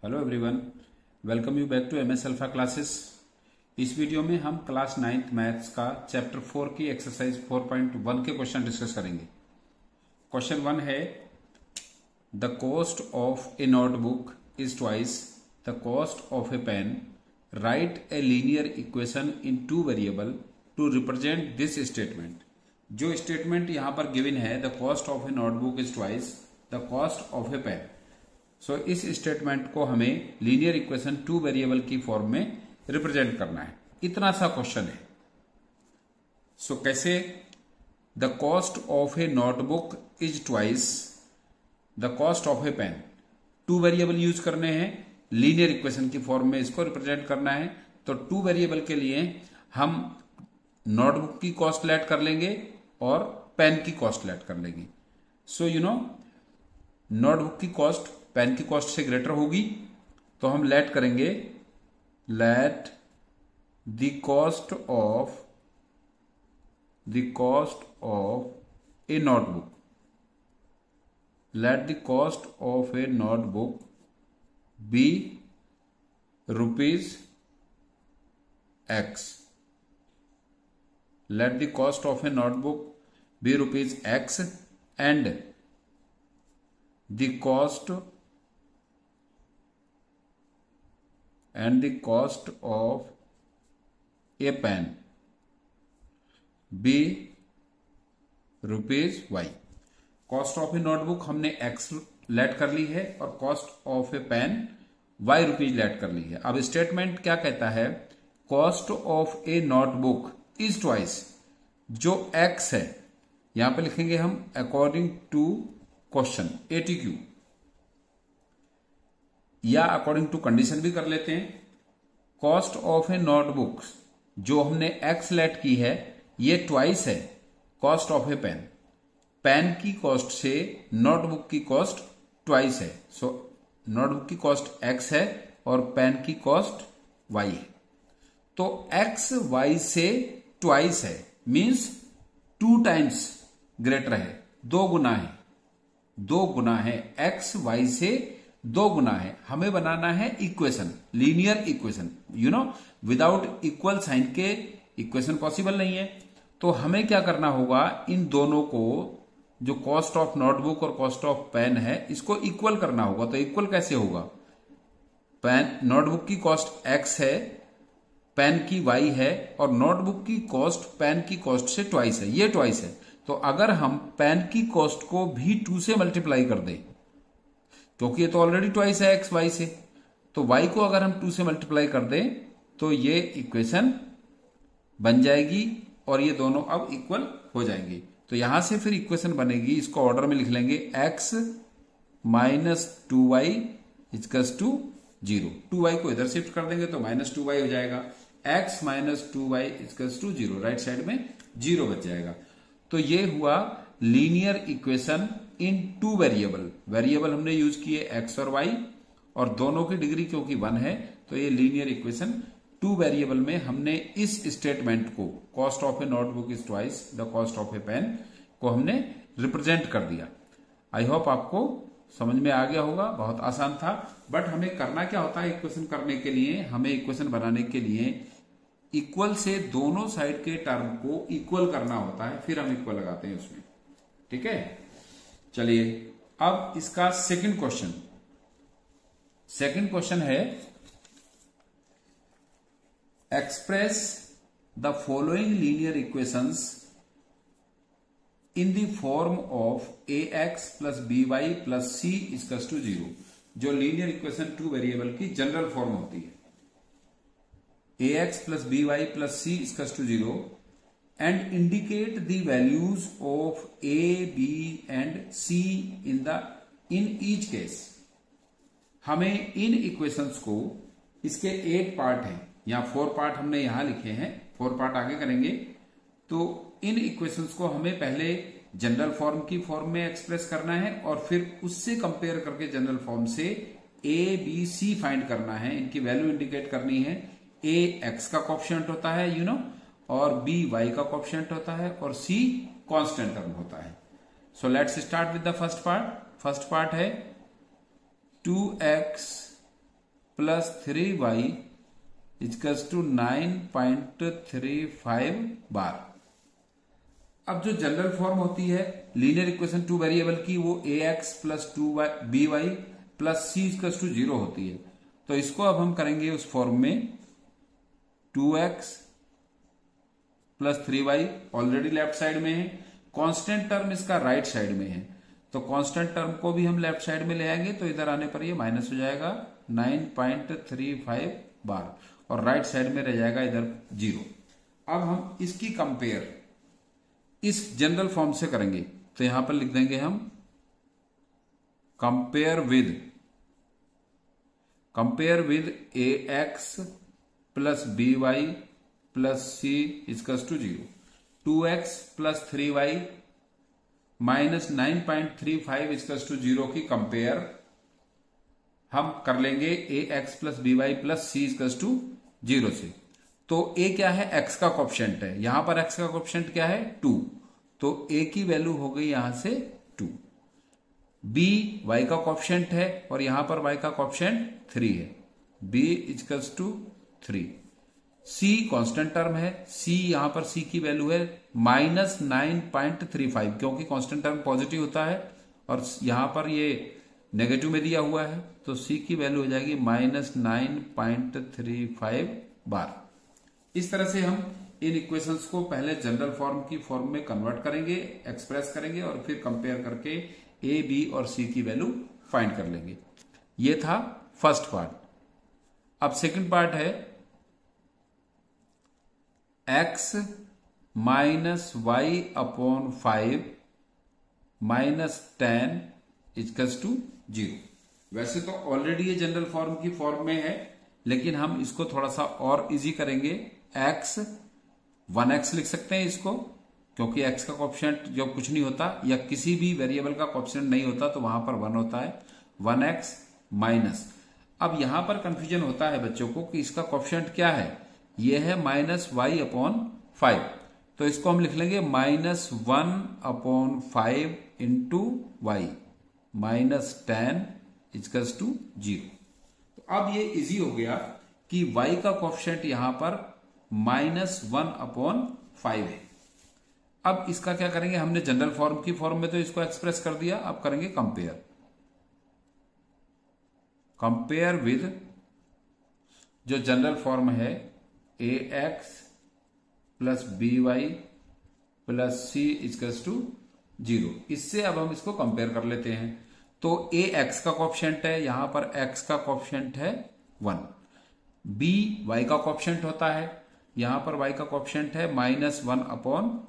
Hello everyone, welcome you back to MS Alpha Classes. इस video में हम class 9th maths का chapter 4 की एक्सरसाइज 4.1 के क्वेश्चन डिस्कस करेंगे। क्वेश्चन 1 है, the cost of a notebook is twice the cost of a pen. Right a linear equation in two variable to represent this statement. जो statement यहां पर given है, the cost of a notebook is twice the cost of a pen. So इस statement को हमें linear equation two variable की form में represent करना है। इतना सा क्वेश्चन है। सो कैसे? The cost of a notebook is twice the cost of a pen. Two variable use करने हैं, लीनियर इक्वेशन की फॉर्म में इसको रिप्रेजेंट करना है। तो टू वेरिएबल के लिए हम नोटबुक की कॉस्ट लेट कर लेंगे और पेन की कॉस्ट लेट कर लेंगे। सो नोटबुक की कॉस्ट पेन की कॉस्ट से ग्रेटर होगी, तो हम लेट करेंगे, let the cost of a notebook, let the cost of a notebook be rupees x. Let the cost of a notebook be rupees x and the cost of a pen be rupees y. Cost of a notebook हमने x let कर ली है और cost of a pen y rupees let कर ली है। अब statement क्या कहता है? Cost of a notebook is twice. जो एक्स है यहां पे लिखेंगे हम अकॉर्डिंग टू क्वेश्चन एटीक्यू, या अकॉर्डिंग टू कंडीशन भी कर लेते हैं। कॉस्ट ऑफ ए नोटबुक जो हमने एक्स लेट की है, ये ट्वाइस है cost of a pen. Pen की कॉस्ट से नोटबुक की कॉस्ट ट्वाइस है। सो नोटबुक की कॉस्ट एक्स है और पेन की कॉस्ट वाई है। तो एक्स वाई से ट्वाइस है, मीन्स 2 टाइम्स ग्रेटर है, 2 गुना है, 2 गुना है। एक्स वाई से 2 गुना है। हमें बनाना है equation, linear equation. Without equal sign के इक्वेशन पॉसिबल नहीं है। तो हमें क्या करना होगा, इन दोनों को, जो कॉस्ट ऑफ नोटबुक और कॉस्ट ऑफ पेन है, इसको इक्वल करना होगा। तो इक्वल कैसे होगा? पेन नोटबुक की कॉस्ट एक्स है, पेन की वाई है, और नोटबुक की कॉस्ट पेन की कॉस्ट से ट्वाइस है, ये ट्वाइस है। तो अगर हम पेन की कॉस्ट को भी 2 से मल्टीप्लाई कर दें, क्योंकि ये तो ऑलरेडी ट्वाइस है एक्स वाई से, तो वाई को अगर हम 2 से मल्टीप्लाई कर दें तो ये इक्वेशन बन जाएगी और ये दोनों अब इक्वल हो जाएंगे। तो यहां से फिर इक्वेशन बनेगी, इसको ऑर्डर में लिख लेंगे, x minus 2y equals to 0। 2y को इधर शिफ्ट कर देंगे तो -2y हो जाएगा। x minus 2y equals to 0, right side में 0 बच जाएगा। तो ये हुआ linear equation in two variable. Variable हमने यूज किए एक्स और वाई, और दोनों की डिग्री क्योंकि 1 है, तो ये लीनियर इक्वेशन टू वेरिएबल में हमने इस स्टेटमेंट को, cost of a notebook is twice the cost of a pen, को हमने रिप्रेजेंट कर दिया। आई होप आपको समझ में आ गया होगा। बहुत आसान था। बट हमें करना क्या होता है इक्वेशन करने के लिए? हमें इक्वेशन बनाने के लिए इक्वल से दोनों साइड के टर्म को इक्वल करना होता है, फिर हम इक्वल लगाते हैं उसमें। ठीक है, चलिए अब इसका सेकंड क्वेश्चन है, express the following linear equations in the form of a x plus b y plus c equals to 0। जो लीनियर इक्वेशन टू वेरिएबल की जनरल फॉर्म होती है, ax plus by plus c is equals to 0 and indicate the values of a, b and c in each case। हमें इन equations को, इसके 8 part हैं, यहां 4 part हमने यहां लिखे हैं, 4 पार्ट आगे करेंगे। तो इन इक्वेशंस को हमें पहले जनरल फॉर्म की फॉर्म में एक्सप्रेस करना है और फिर उससे कंपेयर करके जनरल फॉर्म से a, b, c फाइंड करना है। इनकी वैल्यू इंडिकेट करनी है। a x का कोएफिशिएंट होता है और b y का कोएफिशिएंट होता है और c कांस्टेंट टर्म होता है। So let's start with the first part. First part है 2x plus 3y equals to 9.35 बार। अब जो जनरल फॉर्म होती है लीनियर इक्वेशन टू वेरिएबल की, वो ax plus 2by plus c equals to 0 होती है। तो इसको अब हम करेंगे उस फॉर्म में 2x plus 3y already left side में है, कांस्टेंट टर्म इसका राइट साइड में है, तो कांस्टेंट टर्म को भी हम लेफ्ट साइड में ले आएंगे, तो इधर आने पर ये माइनस हो जाएगा 9.35 बार और राइट साइड में रह जाएगा इधर 0। अब हम इसकी कंपेयर इस जनरल फॉर्म से करेंगे, तो यहां पर लिख देंगे हम compare with ax plus by plus c equals to 0, 2x plus 3y minus 9.35 equals to 0 की कंपेयर हम कर लेंगे ax plus by plus c equals to 0 से। तो a क्या है, x का कोएफिशिएंट है, यहां पर x का कोएफिशिएंट क्या है 2, तो a की वैल्यू हो गई यहां से 2। b y का कोएफिशिएंट है और यहां पर y का कोएफिशिएंट 3 है, b equals to 3। c constant term है, c यहां पर c की वैल्यू है माइनस 9.35, क्योंकि कांस्टेंट टर्म पॉजिटिव होता है और यहां पर ये नेगेटिव में दिया हुआ है, तो c की वैल्यू हो जाएगी माइनस 9.35 बार। इस तरह से हम इन इक्वेशंस को पहले जनरल फॉर्म की फॉर्म में कन्वर्ट करेंगे, एक्सप्रेस करेंगे और फिर कंपेयर करके a, b और c की वैल्यू फाइंड कर लेंगे। ये था फर्स्ट पार्ट। अब सेकंड पार्ट है x minus y upon 5 minus 10 equals to 0। वैसे तो ऑलरेडी ये जनरल फॉर्म की फॉर्म में है, लेकिन हम इसको थोड़ा सा और इजी करेंगे। x 1x लिख सकते हैं इसको, क्योंकि x का कोएफिशिएंट जब कुछ नहीं होता या किसी भी वेरिएबल का कोएफिशिएंट नहीं होता तो वहां पर 1 होता है, 1x माइनस। अब यहां पर कंफ्यूजन होता है बच्चों को कि इसका कोएफिशिएंट क्या है, ये है माइनस वाई अपॉन 5, तो इसको हम लिख लेंगे minus 1 upon 5 into y minus 10 equals to 0। तो अब ये इजी हो गया कि y का कोएफिशिएंट यहां पर माइनस 1 अपॉन 5 है। अब इसका क्या करेंगे, हमने जनरल फॉर्म की फॉर्म में तो इसको एक्सप्रेस कर दिया, अब करेंगे कंपेयर विद जो जनरल फॉर्म है ax plus by plus c equals to 0। इससे अब हम इसको कंपेयर कर लेते हैं। तो ax का कोएफिशिएंट है, यहां पर x का कोएफिशिएंट है 1, b y का कोएफिशिएंट होता है, यहां पर y का कोएफिशिएंट है माइनस 1 अपॉन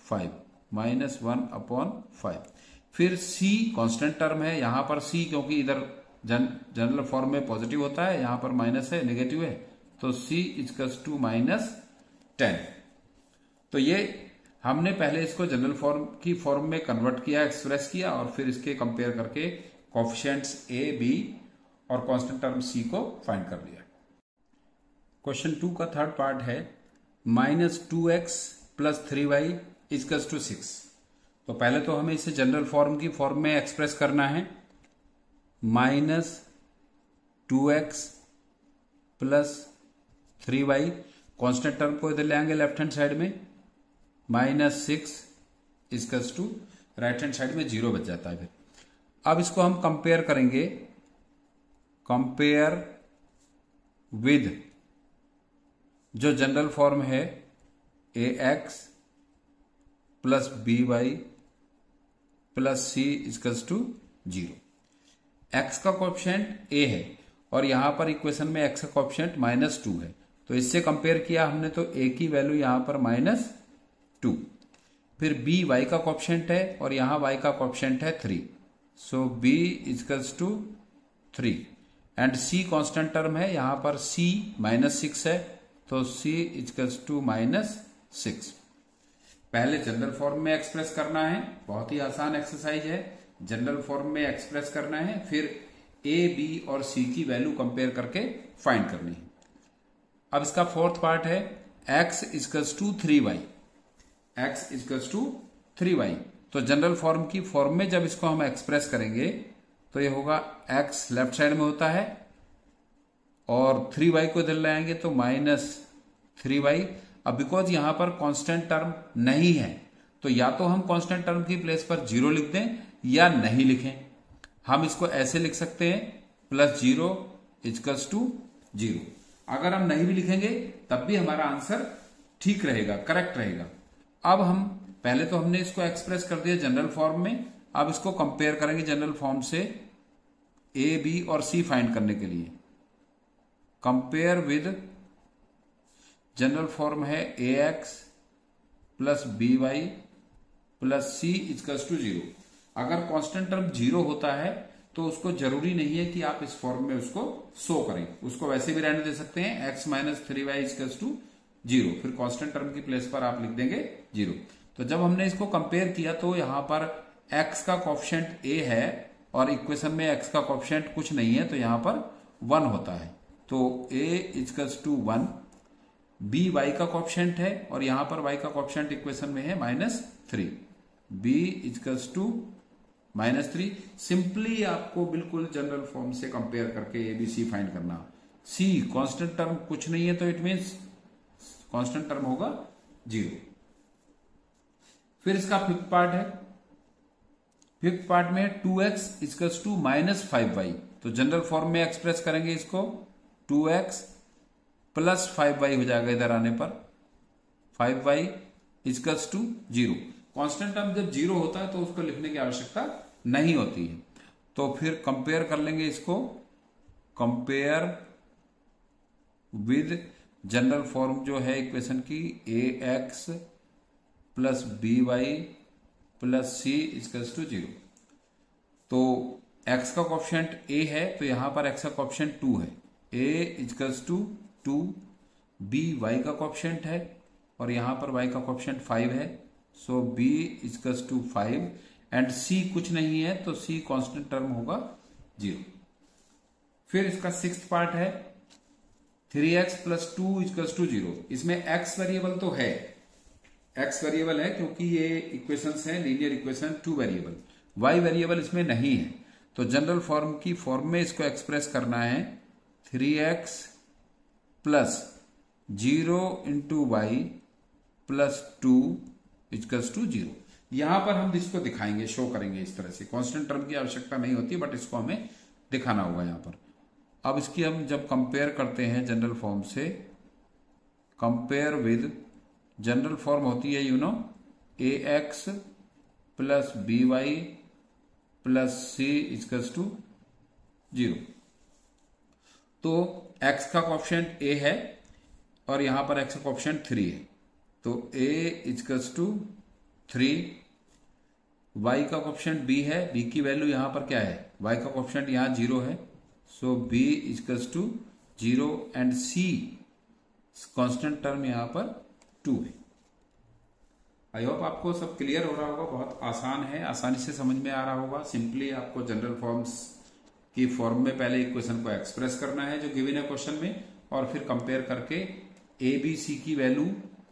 5, माइनस 1 अपॉन 5। फिर c कांस्टेंट टर्म है, यहां पर c क्योंकि इधर जनरल फॉर्म में पॉजिटिव होता है, यहां पर माइनस है, नेगेटिव है, तो c इक्वल्स टू माइनस 10। तो ये हमने पहले इसको जनरल फॉर्म की फॉर्म में कन्वर्ट किया, एक्सप्रेस किया और फिर इसके कंपेयर करके कोएफिशिएंट्स a, b और कांस्टेंट टर्म c को फाइंड कर लिया। क्वेश्चन 2 का थर्ड पार्ट है minus 2x plus 3y equals to 6। तो पहले तो हमें इसे जनरल फॉर्म की फॉर्म में एक्सप्रेस करना है, minus 2x plus 3y, constant term को इधर ले आएंगे लेफ्ट हैंड साइड में, minus 6 equals to right hand side में 0 बच जाता है। फिर अब इसको हम कंपेयर करेंगे, कंपेयर विद जो जनरल फॉर्म है ax plus by plus c equals to 0। x का कोएफिशिएंट a है और यहां पर इक्वेशन में x का कोएफिशिएंट माइनस 2 है, तो इससे कंपेयर किया हमने तो a की वैल्यू यहां पर माइनस 2। फिर b y का कोएफिशिएंट है और यहां y का कोएफिशिएंट है 3, so b equals to 3 and c constant term है, यहां पर c माइनस 6 है, तो c इक्वल्स टू माइनस 6। पहले जनरल फॉर्म में एक्सप्रेस करना है, बहुत ही आसान एक्सरसाइज है, जनरल फॉर्म में एक्सप्रेस करना है, फिर a, b और c की वैल्यू कंपेयर करके फाइंड करनी है। अब इसका फोर्थ पार्ट है x equals to 3y, x equals to 3y। तो जनरल फॉर्म की फॉर्म में जब इसको हम एक्सप्रेस करेंगे तो ये होगा x लेफ्ट साइड में होता है और 3y को इधर ले आएंगे तो -3y। अब बिकॉज यहां पर कांस्टेंट टर्म नहीं है तो या तो हम कांस्टेंट टर्म की प्लेस पर 0 लिख दें या नहीं लिखें। हम इसको ऐसे लिख सकते हैं +0 इक्वल्स टू 0। अगर हम नहीं भी लिखेंगे तब भी हमारा आंसर ठीक रहेगा, करेक्ट रहेगा। अब हम पहले तो हमने इसको एक्सप्रेस कर दिया जनरल फॉर्म में, अब इसको कंपेयर करेंगे जनरल फॉर्म से ए बी और सी फाइंड करने के लिए। कंपेयर विद जनरल फॉर्म है ax plus by plus c equals to 0। अगर कांस्टेंट टर्म 0 होता है तो उसको जरूरी नहीं है कि आप इस फॉर्म में उसको शो करें, उसको वैसे भी रहने दे सकते हैं x minus 3y equals to 0, फिर कांस्टेंट टर्म की प्लेस पर आप लिख देंगे 0। तो जब हमने इसको कंपेयर किया तो यहां पर x का कोएफिशिएंट a है और इक्वेशन में x का कोएफिशिएंट कुछ नहीं है तो यहां पर 1 होता है, तो a equals to 1। b y का कोएफिशिएंट है और यहां पर y का कोएफिशिएंट इक्वेशन में है -3, b इक्वल्स टू -3। सिंपली आपको बिल्कुल जनरल फॉर्म से कंपेयर करके ए बी सी फाइंड करना। c कांस्टेंट टर्म कुछ नहीं है तो इट मीन्स कांस्टेंट टर्म होगा 0। फिर इसका फिफ्थ पार्ट है, फिफ्थ पार्ट में 2x इक्वल्स टू -5y। तो जनरल फॉर्म में एक्सप्रेस करेंगे इसको 2x प्लस 5y हो जाएगा, इधर आने पर 5y equals to 0। Constant term जब 0 होता है तो उसको लिखने की आवश्यकता नहीं होती है। तो फिर कंपेयर कर लेंगे इसको, कंपेयर विद जनरल फॉर्म जो है इक्वेशन की ax plus by plus c equals to 0। तो x का कोएफिशिएंट a है तो यहां पर x का कोएफिशिएंट 2 है, a equals to 2, b y का कोएफिशिएंट है और यहां पर y का कोएफिशिएंट 5 है, so b equals to 5 and c कुछ नहीं है तो c कांस्टेंट टर्म होगा 0। फिर इसका सिक्स्थ पार्ट है 3x प्लस 2 इक्वल्स टू 0। इसमें x वेरिएबल तो है, x वेरिएबल है क्योंकि ये इक्वेशंस हैं linear equation 2 variable, y variable इसमें नहीं है। तो जनरल फॉर्म की फॉर्म में इसको एक्सप्रेस करना है 3x plus 0 into y plus 2 equals to 0। यहां पर हम इसको दिखाएंगे, शो करेंगे इस तरह से। कांस्टेंट टर्म की आवश्यकता नहीं होती बट इसको हमें दिखाना होगा यहां पर। अब इसकी हम जब कंपेयर करते हैं जनरल फॉर्म से, कंपेयर विद जनरल फॉर्म होती है ax plus by plus c equals to 0। तो x का कोएफिशिएंट a है और यहां पर x का कोएफिशिएंट 3 है, तो a इक्वल्स टू 3, y का कोएफिशिएंट b है, b की वैल्यू यहां पर क्या है, y का कोएफिशिएंट यहां 0 है, so b equals to 0 and c constant term यहां पर 2 है। आई होप आपको सब क्लियर हो रहा होगा, बहुत आसान है, आसानी से समझ में आ रहा होगा। सिंपली आपको जनरल फॉर्म्स की फॉर्म में पहले इक्वेशन को एक्सप्रेस करना है जो गिवन है क्वेश्चन में, और फिर कंपेयर करके ए बी सी की वैल्यू,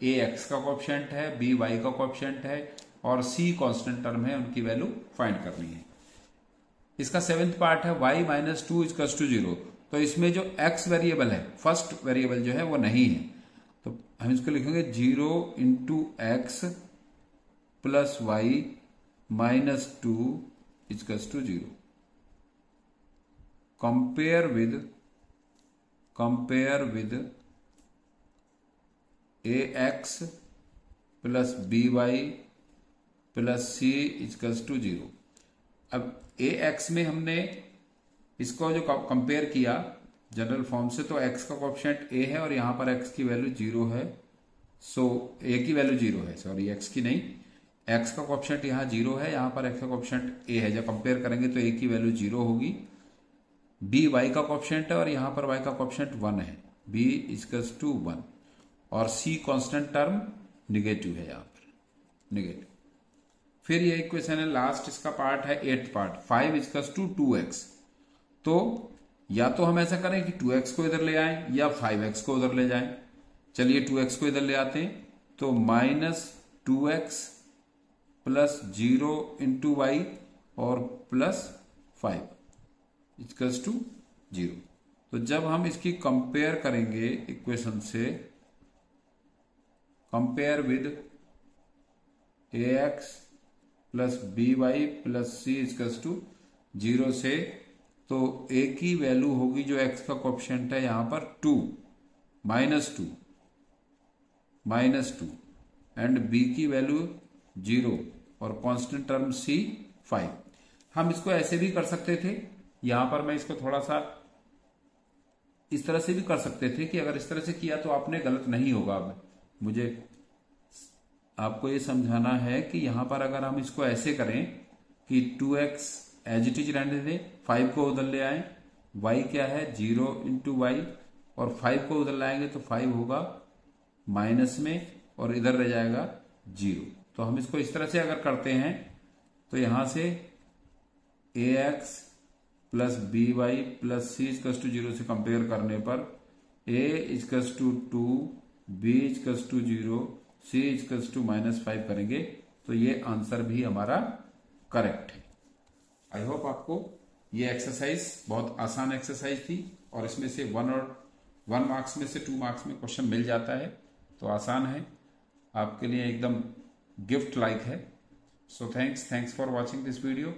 ए एक्स का कोएफिशिएंट है, बी वाई का कोएफिशिएंट है और सी कांस्टेंट टर्म है, उनकी वैल्यू फाइंड करनी है। इसका सेवेंथ पार्ट है y माइनस 2 इक्वल्स टू 0। तो इसमें जो x वेरिएबल है, फर्स्ट वेरिएबल जो है वो नहीं है, तो हम इसको लिखेंगे 0 into x plus y minus 2 equals to 0। Compare with ax plus by plus c equals to 0। अब ax में हमने इसको जो कंपेयर किया जनरल फॉर्म से, तो x का कोएफिशिएंट a है और यहां पर x की वैल्यू 0 है, सो a की वैल्यू 0 है, सॉरी x की नहीं, x का कोएफिशिएंट यहां 0 है, यहां पर x का कोएफिशिएंट a है। जब कंपेयर करेंगे तो a की वैल्यू 0 होगी, b y का कोएफिशिएंट है और यहां पर y का कोएफिशिएंट 1 है, b इक्वल्स टू 1 और c कांस्टेंट टर्म निगेटिव है, यहां पर निगेटिव। फिर ये इक्वेशन है लास्ट, इसका पार्ट है 8th part, 5 equals to 2x। तो या तो हम ऐसा करें कि 2x को इधर ले आएं या 5x को उधर ले जाएं। चलिए 2x को इधर ले आते हैं, तो minus 2x plus 0 into y और प्लस 5 इक्वल्स टू 0। तो जब हम इसकी कंपेयर करेंगे इक्वेशन से, compare with ax plus by plus c equals to 0 से, तो a की वैल्यू होगी जो x का कोएफिशिएंट है यहां पर 2 -2 एंड b की वैल्यू 0 और कांस्टेंट टर्म c 5। हम इसको ऐसे भी कर सकते थे, यहां पर मैं इसको थोड़ा सा इस तरह से भी कर सकते थे कि अगर इस तरह से किया तो आपने गलत नहीं होगा। अब मुझे आपको ये समझाना है कि यहां पर अगर हम इसको ऐसे करें कि 2x एज इट इज रहने दें, 5 को उधर ले आए, y क्या है 0 इंटू वाई, और 5 को उधर लाएंगे तो 5 होगा माइनस में और इधर रह जाएगा 0। तो हम इसको इस तरह से अगर करते हैं तो यहां से ax plus by plus c equals to 0 से कंपेयर करने पर a equals to 2, b equals to 0, c equals to -5 करेंगे तो ये आंसर भी हमारा करेक्ट है। आई होप आपको ये एक्सरसाइज बहुत आसान एक्सरसाइज थी और इसमें से 1 मार्क्स में से 2 मार्क्स में क्वेश्चन मिल जाता है, तो आसान है, आपके लिए एकदम गिफ्ट लाइक है। So thanks for watching this video.